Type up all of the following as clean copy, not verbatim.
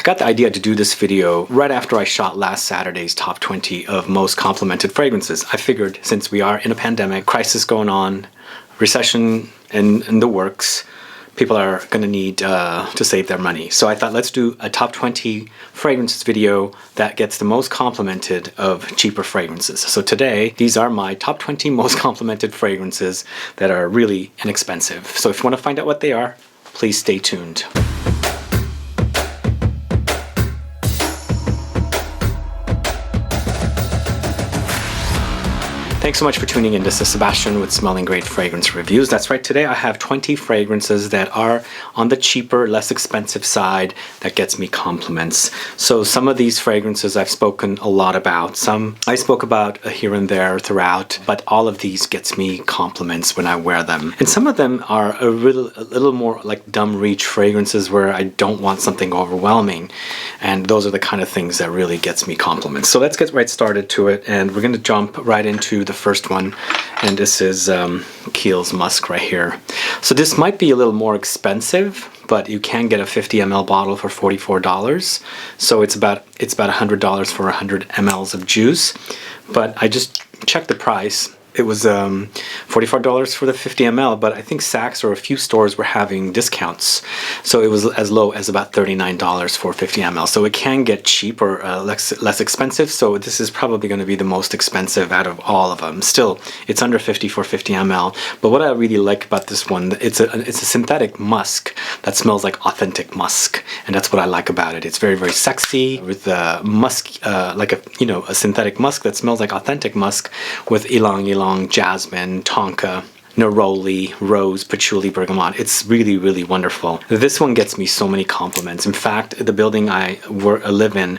I got the idea to do this video right after I shot last Saturday's top 20 of most complimented fragrances. I figured since we are in a pandemic, crisis going on, recession in the works, people are going to need to save their money. So I thought let's do a top 20 fragrances video that gets the most complimented of cheaper fragrances. So today, these are my top 20 most complimented fragrances that are really inexpensive. So if you want to find out what they are, please stay tuned. Thanks so much for tuning in. This is Sebastian with Smelling Great Fragrance Reviews. That's right, today I have 20 fragrances that are on the cheaper, less expensive side that gets me compliments. So some of these fragrances I've spoken a lot about. Some I spoke about here and there throughout, but all of these gets me compliments when I wear them. And some of them are a little more like dumb reach fragrances where I don't want something overwhelming. And those are the kind of things that really gets me compliments. So let's get right started to it, and we're going to jump right into the first one, and this is KIEHL'S Musk right here. So this might be a little more expensive, but you can get a 50 ml bottle for $44. So it's about $100 for 100 mLs of juice. But I just checked the price. It was $44 for the 50 ml, but I think Saks or a few stores were having discounts. So it was as low as about $39 for 50 ml. So it can get cheaper, less expensive. So this is probably going to be the most expensive out of all of them. Still, it's under 50 for 50 ml. But what I really like about this one, it's a synthetic musk that smells like authentic musk, and that's what I like about it. It's very, very sexy with musk, like a synthetic musk that smells like authentic musk with Ylang-Ylang, Jasmine, Tonka, Neroli, Rose, Patchouli, Bergamot. It's really, really wonderful. This one gets me so many compliments. In fact, the building I live in,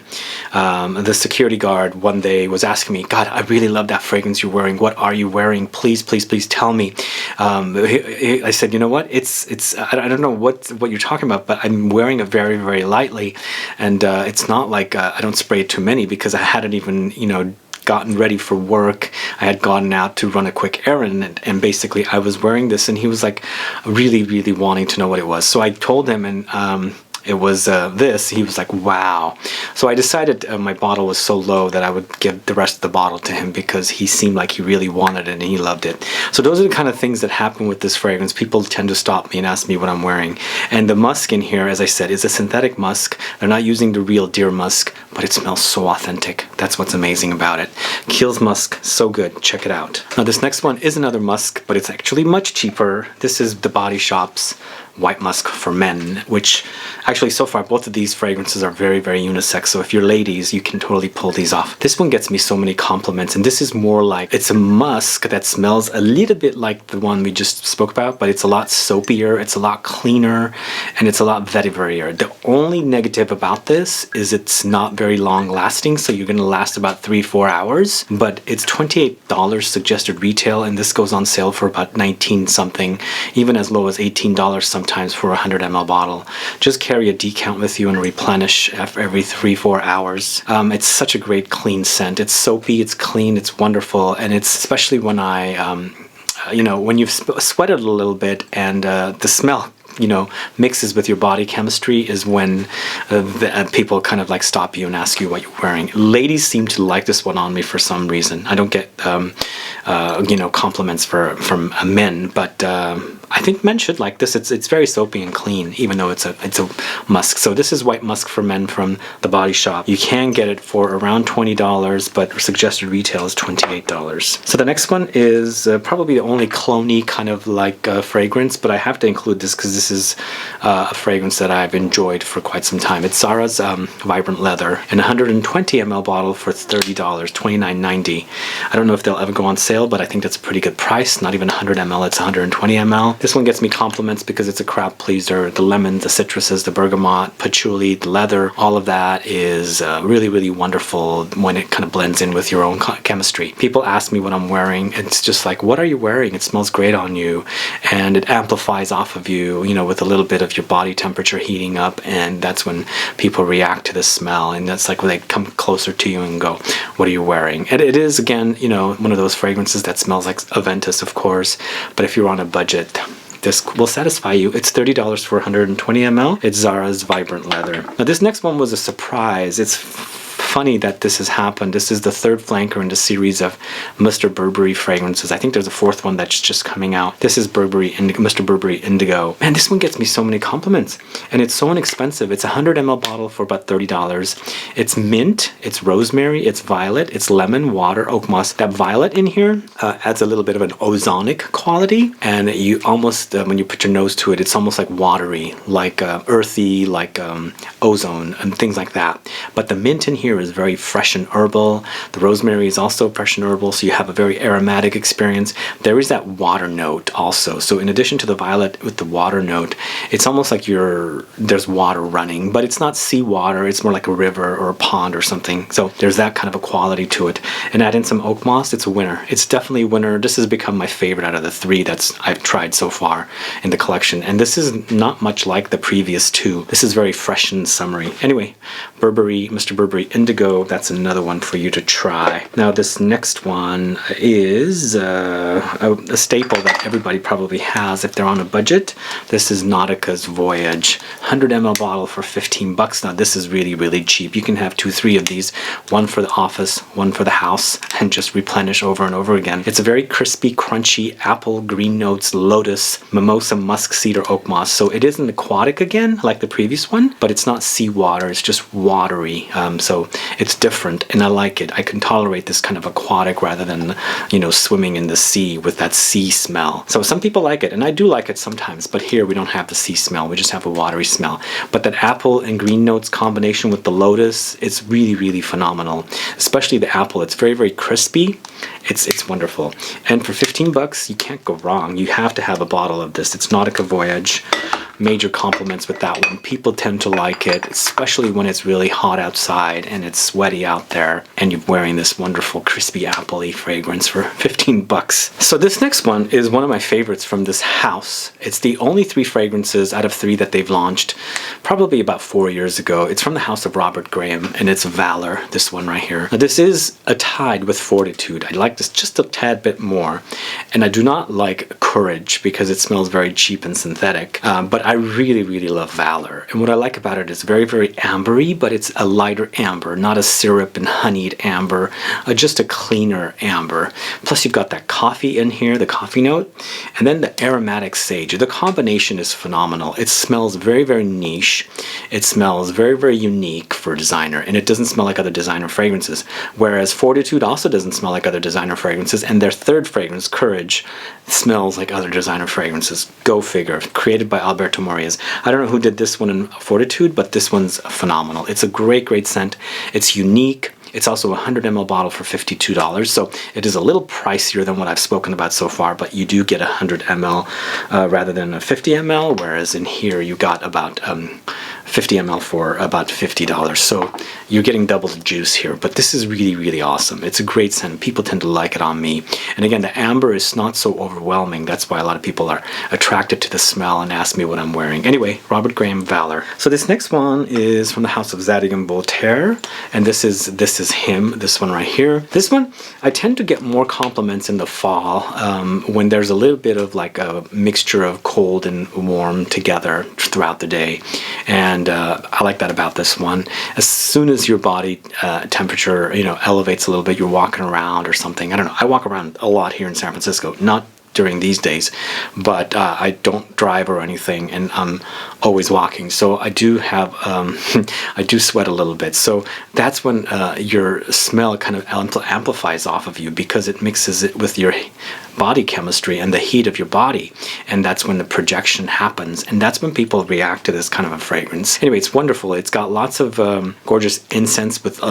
the security guard one day was asking me, "God, I really love that fragrance you're wearing. What are you wearing? Please, please, please tell me." I said, "You know what? I don't know what you're talking about, but I'm wearing it very, very lightly, and it's not like I don't spray too many because I hadn't even, gotten ready for work. I had gone out to run a quick errand, and basically I was wearing this, and he was like really, really wanting to know what it was. So I told him, and it was this. He was like, wow. So I decided my bottle was so low that I would give the rest of the bottle to him because he seemed like he really wanted it and he loved it. So those are the kind of things that happen with this fragrance. People tend to stop me and ask me what I'm wearing. And the musk in here, as I said, is a synthetic musk. They're not using the real deer musk, but it smells so authentic. That's what's amazing about it. KIEHL'S Musk, so good. Check it out. Now this next one is another musk, but it's actually much cheaper. This is the Body Shop's White Musk for Men, which actually so far both of these fragrances are very, very unisex. So if you're ladies, you can totally pull these off. This one gets me so many compliments, and this is more like, it's a musk that smells a little bit like the one we just spoke about, but it's a lot soapier, it's a lot cleaner, and it's a lot vetiverier. The only negative about this is it's not very long lasting, so you're gonna last about 3-4 hours, but it's $28 suggested retail, and this goes on sale for about 19 something, even as low as $18 sometimes for a 100 ml bottle. Just carry a decant with you and replenish every 3-4 hours. It's such a great clean scent. It's soapy, it's clean, it's wonderful, and it's especially when when you've sweated a little bit and the smell mixes with your body chemistry is when people kind of like stop you and ask you what you're wearing. Ladies seem to like this one on me for some reason. I don't get compliments from men, but I think men should like this. It's very soapy and clean, even though it's a musk. So this is White Musk for Men from the Body Shop. You can get it for around $20, but suggested retail is $28. So the next one is probably the only clone-y kind of like fragrance, but I have to include this because this is a fragrance that I've enjoyed for quite some time. It's ZARA's Vibrant Leather, an 120 ml bottle for $30, $29.90. I don't know if they'll ever go on sale, but I think that's a pretty good price. Not even 100 ml, it's 120 ml. This one gets me compliments because it's a crowd pleaser. The lemon, the citruses, the bergamot, patchouli, the leather, all of that is really, really wonderful when it kind of blends in with your own chemistry. People ask me what I'm wearing. It's just like, what are you wearing? It smells great on you, and it amplifies off of you, with a little bit of your body temperature heating up, and that's when people react to the smell, and that's like when they come closer to you and go, what are you wearing? And it is, again, one of those fragrances that smells like Aventus, of course, but if you're on a budget, this will satisfy you. It's $30 for 120 ml. It's ZARA's Vibrant Leather. Now this next one was a surprise. It's funny that this has happened. This is the third flanker in the series of Mr. Burberry fragrances. I think there's a fourth one that's just coming out. This is Mr. Burberry Indigo. Man, this one gets me so many compliments. And it's so inexpensive. It's a 100 ml bottle for about $30. It's mint, it's rosemary, it's violet, it's lemon, water, oak moss. That violet in here adds a little bit of an ozonic quality. And you almost, when you put your nose to it, it's almost like watery, like earthy, like ozone and things like that. But the mint in here is very fresh and herbal. The rosemary is also fresh and herbal, so you have a very aromatic experience. There is that water note also. So in addition to the violet with the water note, it's almost like there's water running, but it's not seawater. It's more like a river or a pond or something. So there's that kind of a quality to it. And add in some oak moss, it's a winner. It's definitely a winner. This has become my favorite out of the three I've tried so far in the collection. And this is not much like the previous two. This is very fresh and summery. Anyway, Mr. Burberry Indigo, that's another one for you to try. Now this next one is a staple that everybody probably has if they're on a budget. This is NAUTICA's Voyage. 100 ml bottle for 15 bucks. Now this is really, really cheap. You can have 2-3 of these, one for the office, one for the house, and just replenish over and over again. It's a very crispy, crunchy apple, green notes, lotus, mimosa, musk, cedar, oak moss. So it isn't aquatic again like the previous one, but it's not seawater. It's just watery. So it's different and I like it. I can tolerate this kind of aquatic rather than, you know, swimming in the sea with that sea smell. So some people like it and I do like it sometimes, but here we don't have the sea smell. We just have a watery smell. But that apple and green notes combination with the lotus, it's really, really phenomenal. Especially the apple. It's very, very crispy. It's wonderful. And for 15 bucks, you can't go wrong. You have to have a bottle of this. It's Nautica Voyage. Major compliments with that one. People tend to like it, especially when it's really hot outside and it's sweaty out there and you're wearing this wonderful crispy apple-y fragrance for 15 bucks. So this next one is one of my favorites from this house. It's the only 3 fragrances out of 3 that they've launched probably about 4 years ago. It's from the house of Robert Graham and it's Valour, this one right here. Now this is a tide with Fortitude. I like this just a tad bit more. And I do not like Courage because it smells very cheap and synthetic. But I really, really love Valour. And what I like about it is very, very ambery, but it's a lighter amber, not a syrup and honeyed amber, just a cleaner amber. Plus you've got that coffee in here, the coffee note, and then the aromatic sage. The combination is phenomenal. It smells very, very niche. It smells very, very unique for a designer, and it doesn't smell like other designer fragrances. Whereas Fortitude also doesn't smell like other designer fragrances, and their third fragrance, Courage, smells like other designer fragrances. Go figure. Created by Alberto Morillas. I don't know who did this one in Fortitude, but this one's phenomenal. It's a great, great scent. It's unique. It's also a 100 ml bottle for $52, so it is a little pricier than what I've spoken about so far, but you do get a 100 ml rather than a 50 ml, whereas in here you got about 50 ml for about $50. So you're getting double the juice here, but this is really, really awesome. It's a great scent. People tend to like it on me. And again, the amber is not so overwhelming. That's why a lot of people are attracted to the smell and ask me what I'm wearing. Anyway, Robert Graham Valour. So this next one is from the house of ZADIG and VOLTAIRE, and this is him, this one right here. This one, I tend to get more compliments in the fall when there's a little bit of like a mixture of cold and warm together throughout the day. And I like that about this one. As soon as your body temperature, you know, elevates a little bit, you're walking around or something. I don't know. I walk around a lot here in San Francisco, not during these days, but I don't drive or anything, and I'm always walking. So I do have, I do sweat a little bit. So that's when your smell kind of amplifies off of you because it mixes it with your body chemistry and the heat of your body, and that's when the projection happens, and that's when people react to this kind of a fragrance. Anyway, it's wonderful. It's got lots of gorgeous incense with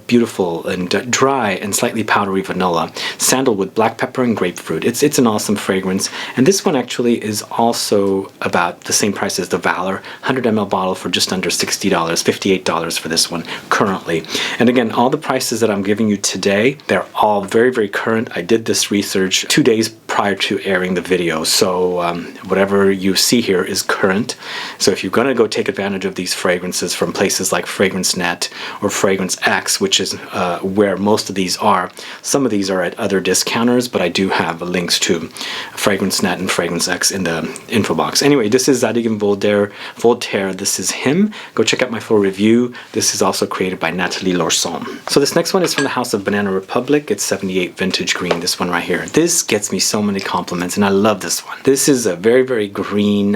beautiful and dry and slightly powdery vanilla, sandalwood, black pepper, and grapefruit. It's an awesome fragrance, and this one actually is also about the same price as the Valour, 100 ml bottle for just under $60, $58 for this one currently. And again, all the prices that I'm giving you today, they're all very, very current. I did this research 2 days days prior to airing the video, so whatever you see here is current. So if you're going to go take advantage of these fragrances from places like Fragrance Net or Fragrance X, which is where most of these are, some of these are at other discounters, but I do have links to Fragrance Net and Fragrance X in the info box. Anyway, this is ZADIG and Voltaire. This is him. Go check out my full review. This is also created by Nathalie Lorson. So this next one is from the House of Banana Republic. It's 78 Vintage Green, this one right here. This gets me so many compliments, and I love this one. This is a very, very green,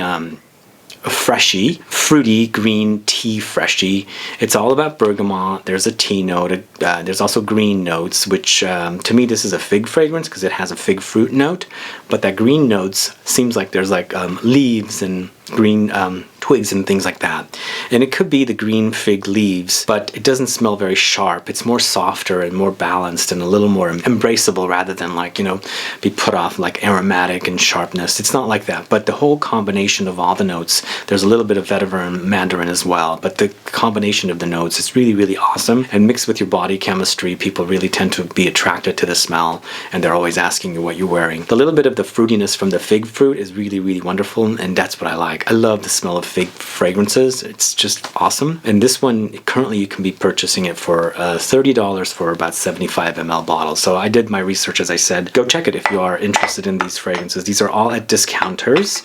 freshy, fruity green tea freshy. It's all about bergamot. There's a tea note. There's also green notes, which to me this is a fig fragrance because it has a fig fruit note. But that green notes seems like there's like leaves and green twigs and things like that. And it could be the green fig leaves, but it doesn't smell very sharp. It's more softer and more balanced and a little more embraceable rather than like, you know, be put off like aromatic and sharpness. It's not like that. But the whole combination of all the notes, there's a little bit of vetiver and mandarin as well, but the combination of the notes is really, really awesome. And mixed with your body chemistry, people really tend to be attracted to the smell, and they're always asking you what you're wearing. The little bit of the fruitiness from the fig fruit is really, really wonderful, and that's what I like. I love the smell of fig fragrances. It's just awesome. And this one, currently you can be purchasing it for $30 for about 75 ml bottles. So I did my research, as I said. Go check it if you are interested in these fragrances. These are all at discounters.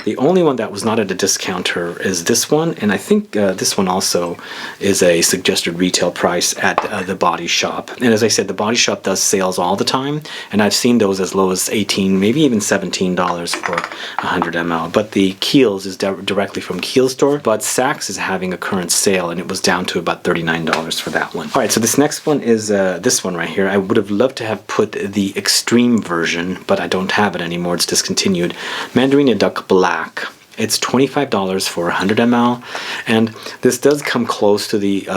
The only one that was not at a discounter is this one, and I think this one also is a suggested retail price at the Body Shop. And as I said, the Body Shop does sales all the time, and I've seen those as low as $18, maybe even $17 for 100 ml. But the KIEHL'S is directly from KIEHL'S store, but Saks is having a current sale, and it was down to about $39 for that one. All right, so this next one is this one right here. I would have loved to have put the extreme version, but I don't have it anymore. It's discontinued. Mandarina Duck Black. It's $25 for 100 ml, and this does come close to the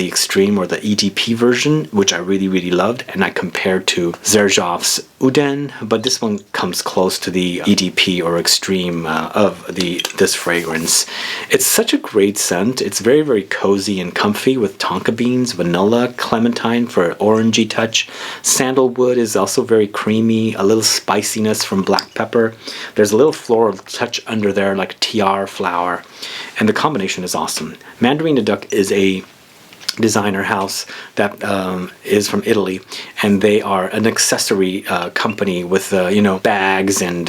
extreme or the EDP version, which I really, really loved, and I compared to Xerjoff's Uden, but this one comes close to the EDP or extreme of this fragrance. It's such a great scent. It's very, very cozy and comfy with tonka beans, vanilla, clementine for orangey touch. Sandalwood is also very creamy, a little spiciness from black pepper. There's a little floral touch under there, like tiare flower, and the combination is awesome. Mandarina Duck is a designer house that is from Italy, and they are an accessory company with you know, bags and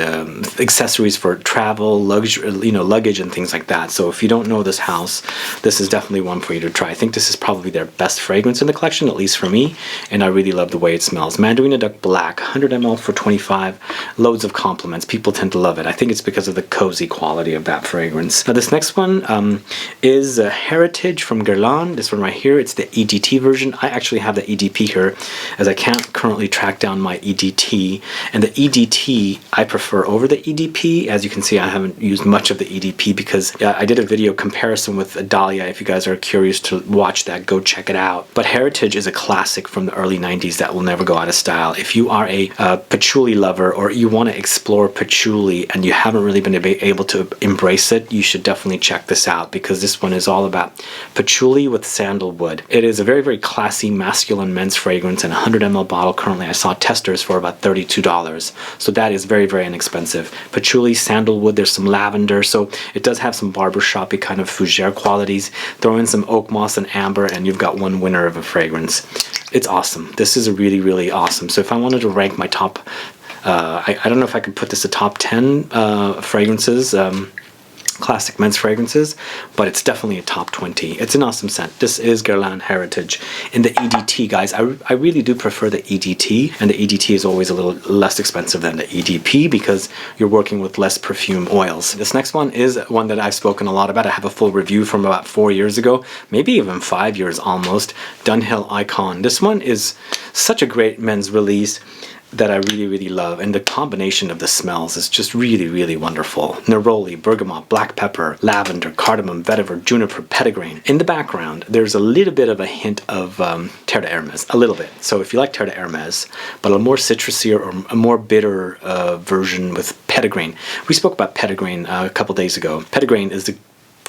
accessories for travel, luggage and things like that. So if you don't know this house, this is definitely one for you to try. I think this is probably their best fragrance in the collection, at least for me, and I really love the way it smells. Mandarina Duck Black, 100 ml for 25. Loads of compliments. People tend to love it. I think it's because of the cozy quality of that fragrance. Now this next one is Heritage from Guerlain. This one right here. It's the EDT version. I actually have the EDP here, as I can't currently track down my EDT, and the EDT I prefer over the EDP. As you can see, I haven't used much of the EDP because I did a video comparison with Dahlia. If you guys are curious to watch that, go check it out. But Heritage is a classic from the early 90s that will never go out of style. If you are a patchouli lover, or you want to explore patchouli and you haven't really been able to embrace it, you should definitely check this out, because this one is all about patchouli with sandalwood. It is a very, very classy masculine men's fragrance, and a 100 ml bottle currently I saw testers for about $32. So that is very, very inexpensive. Patchouli, sandalwood, there's some lavender, so it does have some barbershop-y kind of fougere qualities. Throw in some oak moss and amber, and you've got one winner of a fragrance. It's awesome. This is a really, really awesome. So if I wanted to rank my top, I don't know if I could put this at top 10 fragrances, classic men's fragrances, but it's definitely a top 20. It's an awesome scent. This is Guerlain Heritage. In the EDT, guys, I really do prefer the EDT, and the EDT is always a little less expensive than the EDP because you're working with less perfume oils. This next one is one that I've spoken a lot about. I have a full review from about 4 years ago, maybe even 5 years almost. DUNHILL Icon. This one is such a great men's release that I really, really love, and the combination of the smells is just really, really wonderful. Neroli, bergamot, black pepper, lavender, cardamom, vetiver, juniper, petitgrain. In the background, there's a little bit of a hint of Terre d'Hermes, a little bit. So if you like Terre d'Hermes, but a more citrusy or a more bitter version with petitgrain. We spoke about petitgrain a couple days ago. Petitgrain is the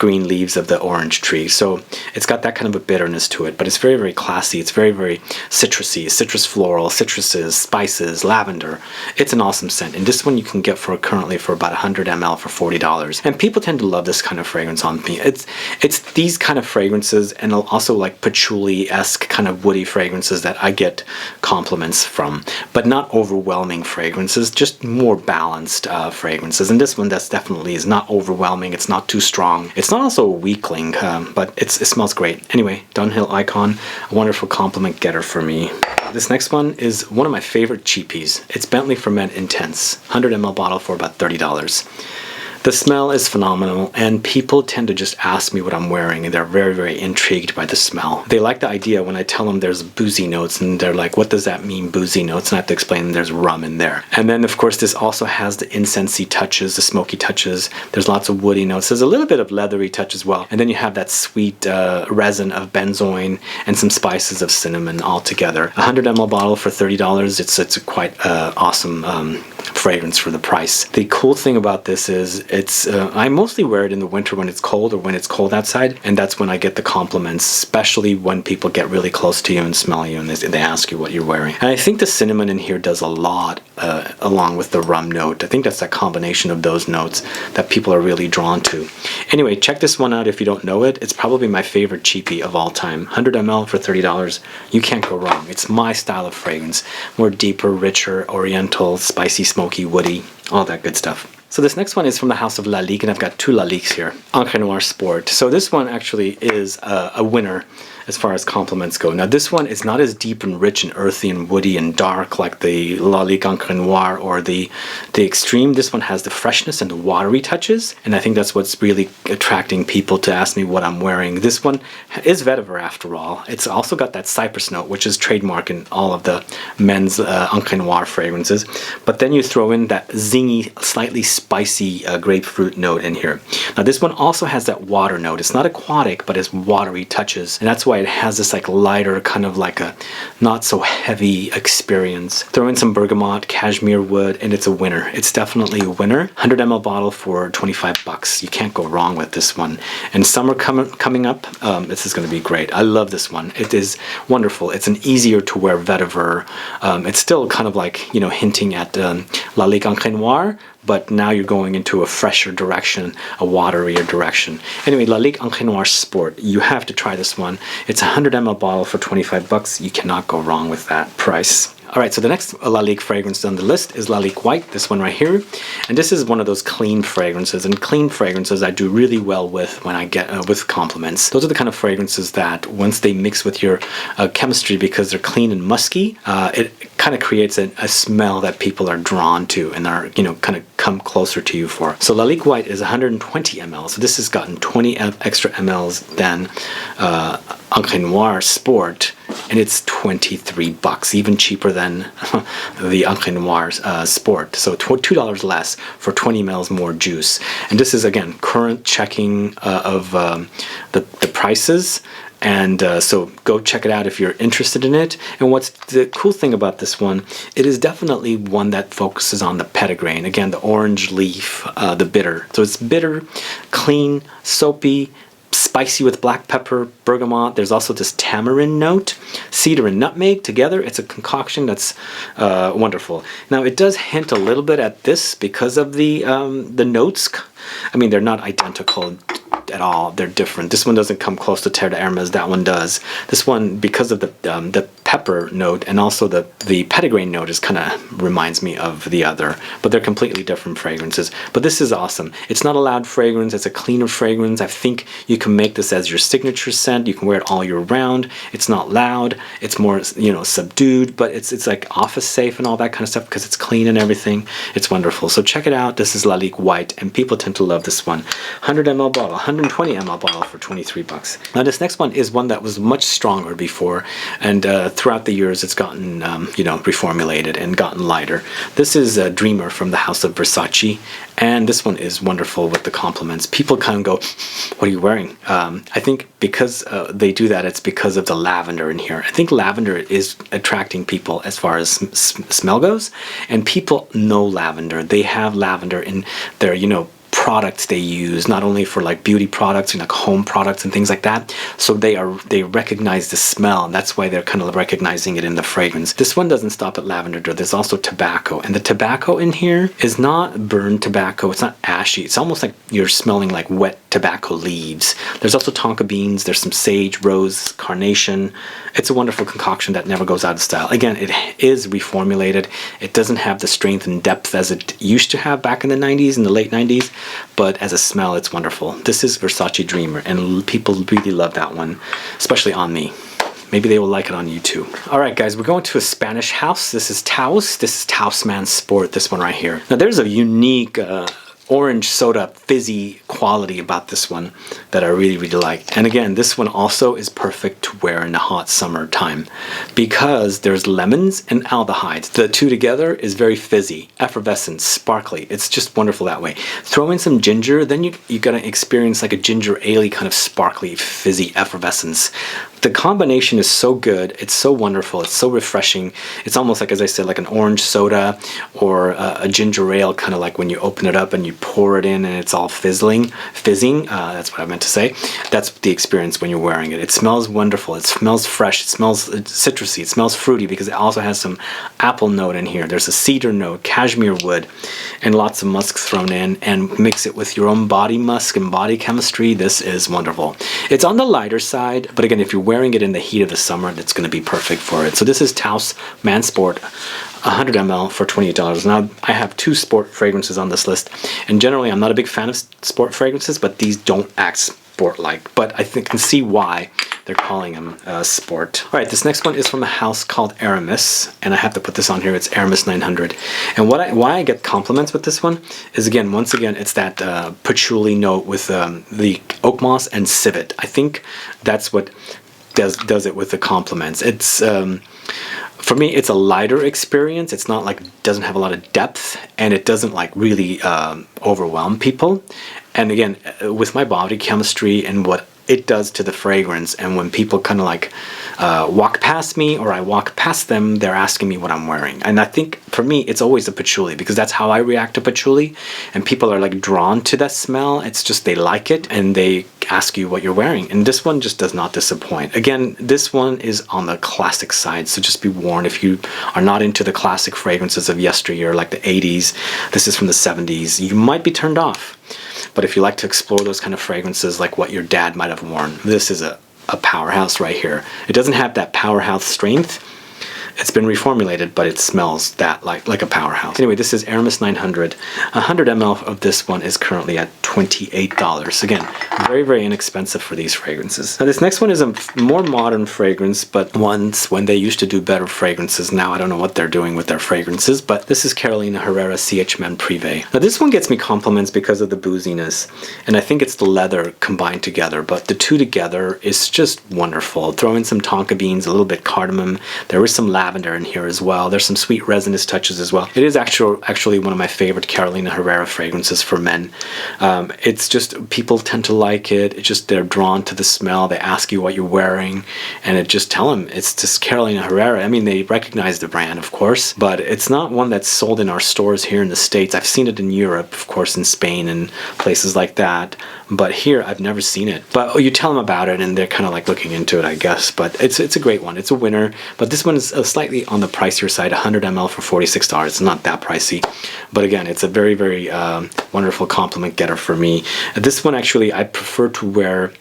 green leaves of the orange tree. So it's got that kind of a bitterness to it, but it's very, very classy. It's very, very citrusy, citrus floral, citruses, spices, lavender. It's an awesome scent. And this one you can get for currently for about 100 ml for $40. And people tend to love this kind of fragrance on me. It's these kind of fragrances, and also like patchouli-esque kind of woody fragrances that I get compliments from, but not overwhelming fragrances, just more balanced fragrances. And this one that's definitely is not overwhelming. It's not too strong. It's not also a weakling, but it smells great. Anyway, Dunhill Icon, a wonderful compliment getter for me. This next one is one of my favorite cheapies. It's Bentley Ferment Intense, 100 ml bottle for about $30. The smell is phenomenal, and people tend to just ask me what I'm wearing, and they're very, very intrigued by the smell. They like the idea when I tell them there's boozy notes, and they're like, what does that mean, boozy notes? And I have to explain there's rum in there. And then, of course, this also has the incensey touches, the smoky touches. There's lots of woody notes. There's a little bit of leathery touch as well. And then you have that sweet resin of benzoin and some spices of cinnamon all together. 100 ml bottle for $30. It's a quite awesome fragrance for the price. The cool thing about this is I mostly wear it in the winter when it's cold or when it's cold outside, and that's when I get the compliments, especially when people get really close to you and smell you and they ask you what you're wearing. And I think the cinnamon in here does a lot along with the rum note. I think that's that combination of those notes that people are really drawn to. Anyway, check this one out if you don't know it. It's probably my favorite cheapie of all time. 100 ml for $30. You can't go wrong. It's my style of fragrance. More deeper, richer, oriental, spicy, smoky, woody, all that good stuff. So this next one is from the house of Lalique, and I've got two Laliques here. Encre Noire Sport. So this one actually is a winner as far as compliments go. Now this one is not as deep and rich and earthy and woody and dark like the Lalique Encre Noire or the Extreme. This one has the freshness and the watery touches, and I think that's what's really attracting people to ask me what I'm wearing. This one is vetiver after all. It's also got that cypress note, which is trademark in all of the men's Encre Noire fragrances. But then you throw in that zingy, slightly spicy grapefruit note in here. Now this one also has that water note. It's not aquatic, but it's watery touches, and that's why it has this like lighter, kind of like a not so heavy experience. Throw in some bergamot, cashmere wood, and it's a winner. It's definitely a winner. 100 ml bottle for $25. You can't go wrong with this one. And summer coming up, this is going to be great. I love this one. It is wonderful. It's an easier to wear vetiver. It's still kind of like, you know, hinting at Lalique Encre Noire, but now you're going into a fresher direction, a waterier direction. Anyway, Lalique Encre Noire Sport. You have to try this one. It's a 100 ml bottle for $25. You cannot go wrong with that price. All right, so the next Lalique fragrance on the list is Lalique White, this one right here. And this is one of those clean fragrances, and clean fragrances I do really well with when I get with compliments. Those are the kind of fragrances that once they mix with your chemistry, because they're clean and musky, it kind of creates a smell that people are drawn to and are, you know, kind of come closer to you for. So Lalique White is 120 ml, so this has gotten 20 extra mLs than Encre Noire Sport, and it's $23, even cheaper than the Encre Noire Sport. So $2 less for 20 ml more juice. And this is, again, current checking of the prices. And so go check it out if you're interested in it. And what's the cool thing about this one, it is definitely one that focuses on the petitgrain. Again, the orange leaf, the bitter. So it's bitter, clean, soapy, spicy with black pepper, bergamot. There's also this tamarind note, cedar and nutmeg together. It's a concoction that's wonderful. Now it does hint a little bit at this because of the notes. I mean, they're not identical at all. They're different. This one doesn't come close to Terre d'Hermes. That one does. This one, because of the pepper note and also the petitgrain note, is kind of reminds me of the other, but they're completely different fragrances. But this is awesome. It's not a loud fragrance. It's a cleaner fragrance. I think you can make this as your signature scent. You can wear it all year round. It's not loud. It's more, you know, subdued, but it's like office safe and all that kind of stuff because it's clean and everything. It's wonderful. So check it out. This is Lalique White, and people tend to love this one. 100 ml bottle, 120 ml bottle for $23. Now this next one is one that was much stronger before, and throughout the years it's gotten you know, reformulated and gotten lighter. This is a Dreamer from the house of Versace, and this one is wonderful with the compliments. People kind of go, what are you wearing? I think because they do that, it's because of the lavender in here. I think lavender is attracting people as far as smell goes, and people know lavender. They have lavender in their, you know, products they use, not only for like beauty products and like home products and things like that. So they recognize the smell, and that's why they're kind of recognizing it in the fragrance. This one doesn't stop at lavender. There's also tobacco, and the tobacco in here is not burned tobacco. It's not ashy. It's almost like you're smelling like wet tobacco leaves. There's also tonka beans. There's some sage, rose, carnation. It's a wonderful concoction that never goes out of style. Again, it is reformulated. It doesn't have the strength and depth as it used to have back in the 90s, in the late 90s, but as a smell, it's wonderful. This is Versace Dreamer, and people really love that one, especially on me. Maybe they will like it on you too. All right, guys, we're going to a Spanish house. This is Taos. This is Taos Man Sport, this one right here. Now, there's a unique orange soda fizzy quality about this one that I really, really like. And again, this one also is perfect to wear in the hot summer time because there's lemons and aldehydes. The two together is very fizzy, effervescent, sparkly. It's just wonderful that way. Throw in some ginger, then you're gonna experience like a ginger ale kind of sparkly, fizzy effervescence. The combination is so good. It's so wonderful. It's so refreshing. It's almost like, as I said, like an orange soda or a ginger ale, kind of like when you open it up and you pour it in and it's all fizzing. That's what I meant to say. That's the experience when you're wearing it. It smells wonderful. It smells fresh. It smells citrusy. It smells fruity because it also has some apple note in here. There's a cedar note, cashmere wood, and lots of musk thrown in, and mix it with your own body musk and body chemistry. This is wonderful. It's on the lighter side, but again, if you're wearing it in the heat of the summer, it's going to be perfect for it. So this is Taos Man Sport, 100 ml for $28. Now, I have 2 sport fragrances on this list, and generally I'm not a big fan of sport fragrances, but these don't act sport-like, but I can see why they're calling them sport. All right, this next one is from a house called Aramis, and I have to put this on here. It's Aramis 900. And why I get compliments with this one is, again, once again, it's that patchouli note with the Oakmoss and civet. I think that's what does it with the compliments. It's for me, it's a lighter experience. It's not like, doesn't have a lot of depth, and it doesn't like really overwhelm people. And again, with my body chemistry and what it does to the fragrance, and when people kind of like walk past me or I walk past them, they're asking me what I'm wearing. And I think for me, it's always a patchouli because that's how I react to patchouli, and people are like drawn to that smell. It's just they like it and they ask you what you're wearing, and this one just does not disappoint. Again, this one is on the classic side, so just be warned if you are not into the classic fragrances of yesteryear, like the 80s, this is from the 70s, you might be turned off. But if you like to explore those kind of fragrances like what your dad might have worn, this is a powerhouse right here. It doesn't have that powerhouse strength. It's been reformulated, but it smells that like a powerhouse. Anyway, this is Aramis 900. 100 ml of this one is currently at $28. Again, very, very inexpensive for these fragrances. Now, this next one is a more modern fragrance, but once when they used to do better fragrances, now I don't know what they're doing with their fragrances, but this is Carolina Herrera CH Men Privé. Now, this one gets me compliments because of the booziness, and I think it's the leather combined together, but the two together is just wonderful. Throw in some tonka beans, a little bit cardamom. There is some lavender in here as well. There's some sweet resinous touches as well. It is actually one of my favorite Carolina Herrera fragrances for men. It's just, people tend to like it. It's just, they're drawn to the smell. They ask you what you're wearing, and it just tell them it's just Carolina Herrera. I mean, they recognize the brand, of course, but it's not one that's sold in our stores here in the States. I've seen it in Europe, of course, in Spain and places like that, but here I've never seen it. But you tell them about it and they're kind of like looking into it, I guess. But it's a great one. It's a winner, but this one is slightly on the pricier side. 100 ml for $46. It's not that pricey, but again, it's a very, very wonderful compliment getter for me. This one actually I prefer to wear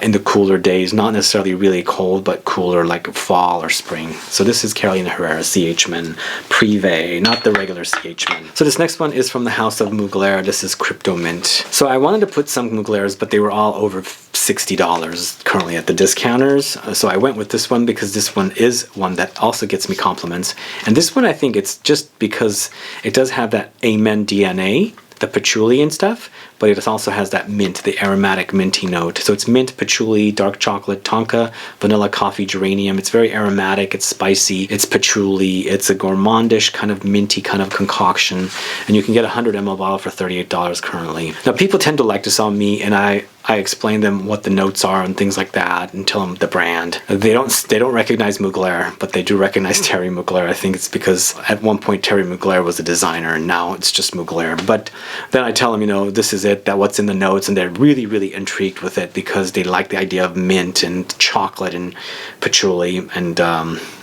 in the cooler days, not necessarily really cold, but cooler like fall or spring. So this is Carolina Herrera CH Men Privé, not the regular CH Men. So this next one is from the house of Mugler. This is Crypto Mint. So I wanted to put some Muglers, but they were all over $60 currently at the discounters. So I went with this one because this one is one that also gets me compliments. And this one, I think it's just because it does have that Amen DNA, the patchouli and stuff, but it also has that mint, the aromatic minty note. So it's mint, patchouli, dark chocolate, tonka, vanilla, coffee, geranium. It's very aromatic, it's spicy, it's patchouli, it's a gourmandish kind of minty kind of concoction, and you can get a 100 ml bottle for $38 currently. Now, people tend to like this on me, and I I explain them what the notes are and things like that, and tell them the brand. They don't recognize Mugler, but they do recognize Terry Mugler. I think it's because at one point Terry Mugler was a designer, and now it's just Mugler. But then I tell them, you know, this is it, that what's in the notes, and they're really, really intrigued with it because they like the idea of mint and chocolate and patchouli and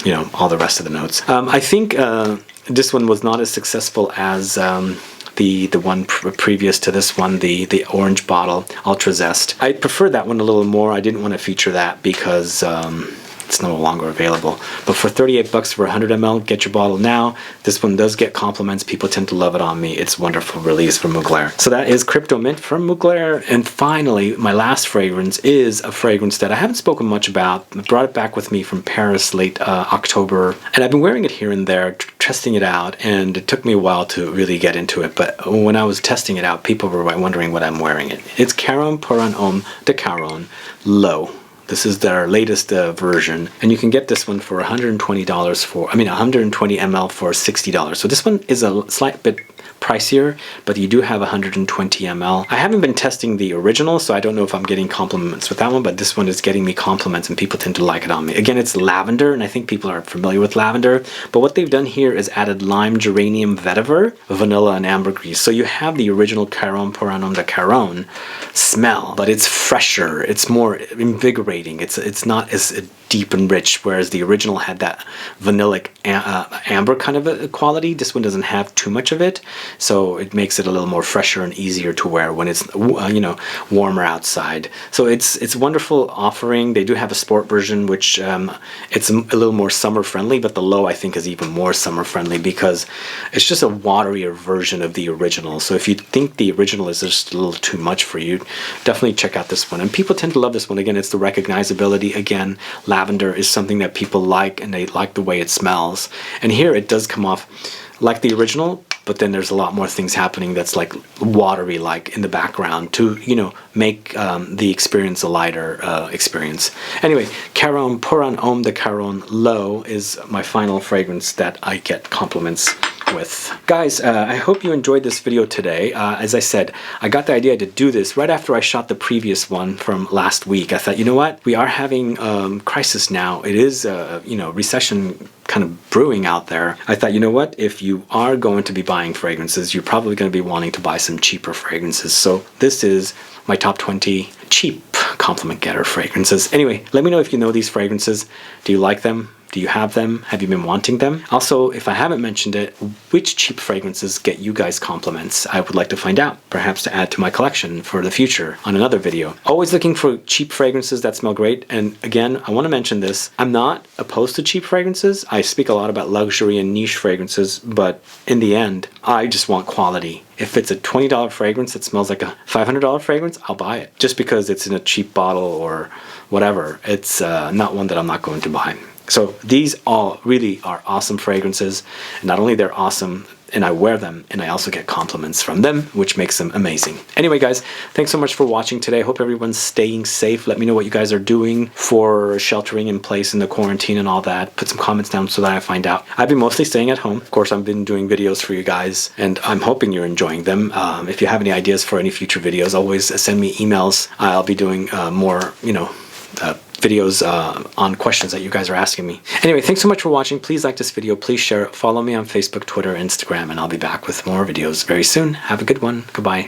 you know, all the rest of the notes. I think this one was not as successful as the one previous to this one, the orange bottle, Ultra Zest. I prefer that one a little more. I didn't want to feature that because it's no longer available. But for 38 bucks for 100 ml, get your bottle now. This one does get compliments. People tend to love it on me. It's wonderful release from Mugler. So that is Crypto Mint from Mugler. And finally, my last fragrance is a fragrance that I haven't spoken much about. I brought it back with me from Paris late October. And I've been wearing it here and there, testing it out. And it took me a while to really get into it. But when I was testing it out, people were wondering what I'm wearing it. It's Caron pour un homme de Caron Low. This is their latest version, and you can get this one for $120 for, 120 ml for $60. So this one is a slight bit pricier, but you do have 120 ml. I haven't been testing the original, so I don't know if I'm getting compliments with that one, but this one is getting me compliments and people tend to like it on me. Again, it's lavender, and I think people are familiar with lavender, but what they've done here is added lime, geranium, vetiver, vanilla, and ambergris. So you have the original Caron pour un homme de Caron smell, but it's fresher, it's more invigorating, it's not as deep and rich, whereas the original had that vanillic amber kind of a quality. This one doesn't have too much of it, so it makes it a little more fresher and easier to wear when it's you know, warmer outside. So it's a wonderful offering. They do have a sport version, which it's a little more summer friendly, but the Low I think is even more summer friendly because it's just a waterier version of the original. So if you think the original is just a little too much for you, definitely check out this one. And people tend to love this one. Again, it's the recognizability. Again, lavender is something that people like, and they like the way it smells. And here it does come off like the original, but then there's a lot more things happening that's like watery, like in the background to, you know, make the experience a lighter experience. Anyway, Caron pour un homme de Caron Low is my final fragrance that I get compliments with. Guys, I hope you enjoyed this video today. As I said, I got the idea to do this right after I shot the previous one from last week. I thought, you know what? We are having crisis now. It is, you know, recession kind of brewing out there. I thought, you know what? If you are going to be buying fragrances, you're probably going to be wanting to buy some cheaper fragrances. So this is my top 20 cheap compliment getter fragrances. Anyway, let me know if you know these fragrances. Do you like them? Do you have them? Have you been wanting them? Also, if I haven't mentioned it, which cheap fragrances get you guys compliments? I would like to find out, perhaps to add to my collection for the future on another video. Always looking for cheap fragrances that smell great. And again, I want to mention this. I'm not opposed to cheap fragrances. I speak a lot about luxury and niche fragrances, but in the end, I just want quality. If it's a $20 fragrance that smells like a $500 fragrance, I'll buy it. Just because it's in a cheap bottle or whatever, it's not one that I'm not going to buy. So these all really are awesome fragrances, and not only they're awesome, and I wear them, and I also get compliments from them, which makes them amazing. Anyway, guys, thanks so much for watching today. I hope everyone's staying safe. Let me know what you guys are doing for sheltering in place in the quarantine and all that. Put some comments down so that I find out. I've been mostly staying at home. Of course, I've been doing videos for you guys, and I'm hoping you're enjoying them. If you have any ideas for any future videos, always send me emails. I'll be doing more, you know, videos on questions that you guys are asking me. Anyway, thanks so much for watching. Please like this video. Please share it. Follow me on Facebook, Twitter, Instagram, and I'll be back with more videos very soon. Have a good one. Goodbye.